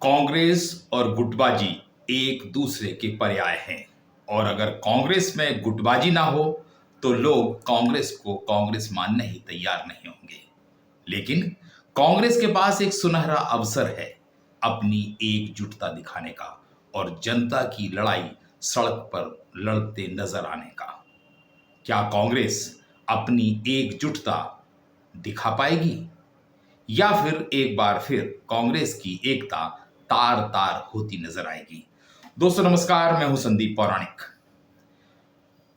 कांग्रेस और गुटबाजी एक दूसरे के पर्याय हैं और अगर कांग्रेस में गुटबाजी ना हो तो लोग कांग्रेस को कांग्रेस मानने ही तैयार नहीं होंगे। लेकिन कांग्रेस के पास एक सुनहरा अवसर है अपनी एकजुटता दिखाने का और जनता की लड़ाई सड़क पर लड़ते नजर आने का। क्या कांग्रेस अपनी एकजुटता दिखा पाएगी या फिर एक बार फिर कांग्रेस की एकता तार तार होती नजर आएगी? दोस्तों नमस्कार, मैं हूं संदीप पौराणिक।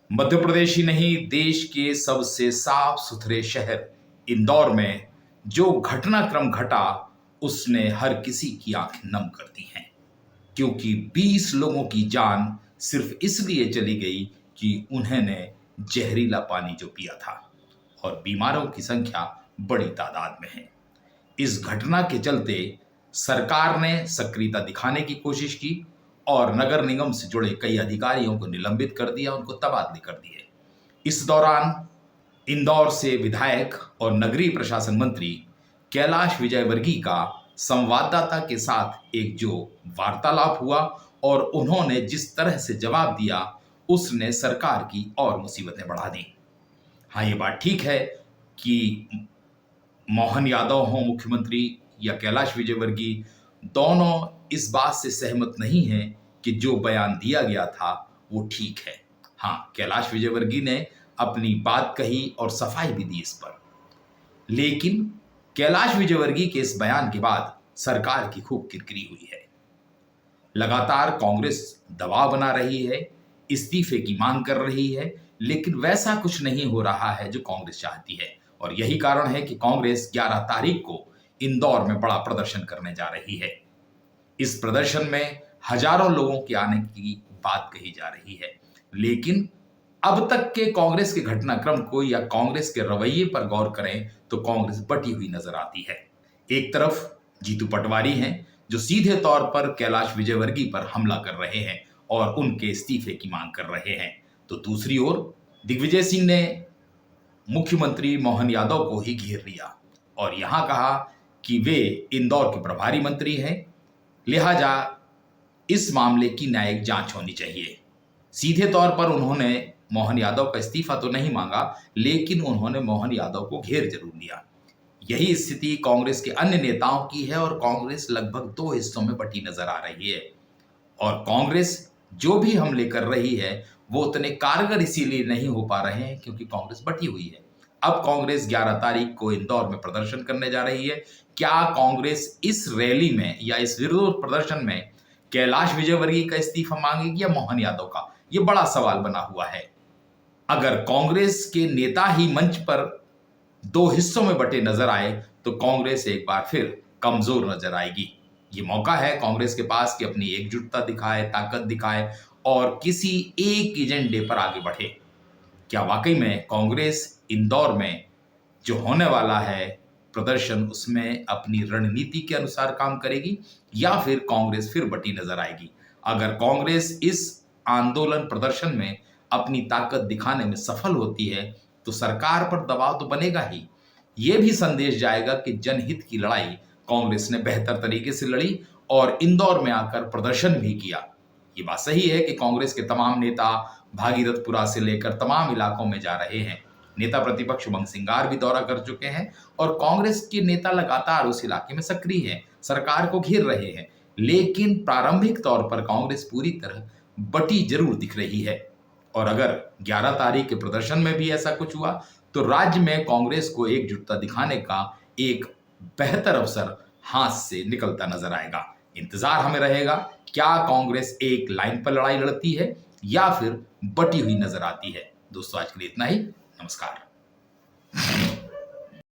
मध्य प्रदेश ही नहीं, देश के सबसे साफ सुथरे शहर इंदौर में जो घटनाक्रम घटा उसने हर किसी की आंखें नम कर दी हैं, क्योंकि 20 लोगों की जान सिर्फ इसलिए चली गई कि उन्होंने जहरीला पानी जो पिया था और बीमारों की संख्या बड़ी तादाद में है। इस घटना के चलते सरकार ने सक्रियता दिखाने की कोशिश की और नगर निगम से जुड़े कई अधिकारियों को निलंबित कर दिया, उनको तबादले कर दिए। इस दौरान इंदौर से विधायक और नगरीय प्रशासन मंत्री कैलाश विजयवर्गीय का संवाददाता के साथ एक जो वार्तालाप हुआ और उन्होंने जिस तरह से जवाब दिया उसने सरकार की और मुसीबतें बढ़ा दी। हाँ, ये बात ठीक है कि मोहन यादव हो मुख्यमंत्री या कैलाश विजयवर्गीय, दोनों इस बात से सहमत नहीं हैं कि जो बयान दिया गया था वो ठीक है। हाँ, कैलाश विजयवर्गीय ने अपनी बात कही और सफाई भी दी इस पर, लेकिन कैलाश विजयवर्गीय के इस बयान के बाद सरकार की खूब किरकिरी हुई है। लगातार कांग्रेस दबाव बना रही है, इस्तीफे की मांग कर रही है, लेकिन वैसा कुछ नहीं हो रहा है जो कांग्रेस चाहती है। और यही कारण है कि कांग्रेस 11 तारीख को इंदौर में बड़ा प्रदर्शन करने जा रही है। इस प्रदर्शन में हजारों लोगों के आने की बात कही जा रही है, लेकिन अब तक के कांग्रेस के घटनाक्रम को या कांग्रेस के रवैये पर गौर करें तो कांग्रेस बटी हुई नजर आती है। एक तरफ जीतू पटवारी हैं जो सीधे तौर पर कैलाश विजयवर्गीय पर हमला कर रहे हैं और उनके इस्तीफे की मांग कर रहे हैं, तो दूसरी ओर दिग्विजय सिंह ने मुख्यमंत्री मोहन यादव को ही घेर लिया और यहां कहा कि वे इंदौर के प्रभारी मंत्री हैं, लिहाजा इस मामले की न्यायिक जांच होनी चाहिए। सीधे तौर पर उन्होंने मोहन यादव का इस्तीफा तो नहीं मांगा, लेकिन उन्होंने मोहन यादव को घेर जरूर लिया। यही स्थिति कांग्रेस के अन्य नेताओं की है और कांग्रेस लगभग 2 हिस्सों में बटी नजर आ रही है। और कांग्रेस जो भी हमले कर रही है वो उतने कारगर इसीलिए नहीं हो पा रहे हैं क्योंकि कांग्रेस बटी हुई है। अब कांग्रेस 11 तारीख को इंदौर में प्रदर्शन करने जा रही है। क्या कांग्रेस इस रैली में या इस विरोध प्रदर्शन में कैलाश विजयवर्गीय का इस्तीफा मांगेगी या मोहन यादव का? यह बड़ा सवाल बना हुआ है। अगर कांग्रेस के नेता ही मंच पर 2 हिस्सों में बटे नजर आए तो कांग्रेस एक बार फिर कमजोर नजर आएगी। ये मौका है कांग्रेस के पास कि अपनी एकजुटता दिखाए, ताकत दिखाए और किसी एक एजेंडे पर आगे बढ़े। क्या वाकई में कांग्रेस इंदौर में जो होने वाला है प्रदर्शन उसमें अपनी रणनीति के अनुसार काम करेगी या फिर कांग्रेस फिर बटी नजर आएगी? अगर कांग्रेस इस आंदोलन प्रदर्शन में अपनी ताकत दिखाने में सफल होती है तो सरकार पर दबाव तो बनेगा ही। यह भी संदेश जाएगा कि जनहित की लड़ाई कांग्रेस ने बेहतर तरीके से लड़ी और इंदौर में आकर प्रदर्शन भी किया। ये बात सही है कि कांग्रेस के तमाम नेता भागीरथपुरा से लेकर तमाम इलाकों में जा रहे हैं। नेता प्रतिपक्ष उमंग सिंगार भी दौरा कर चुके हैं और कांग्रेस के नेता लगातार उस इलाके में सक्रिय हैं, सरकार को घेर रहे हैं। लेकिन प्रारंभिक तौर पर कांग्रेस पूरी तरह बटी जरूर दिख रही है और अगर 11 तारीख के प्रदर्शन में भी ऐसा कुछ हुआ तो राज्य में कांग्रेस को एकजुटता दिखाने का एक बेहतर अवसर हाथ से निकलता नजर आएगा। इंतजार हमें रहेगा, क्या कांग्रेस एक लाइन पर लड़ाई लड़ती है या फिर बटी हुई नजर आती है। दोस्तों आज के लिए इतना ही। नमस्कार।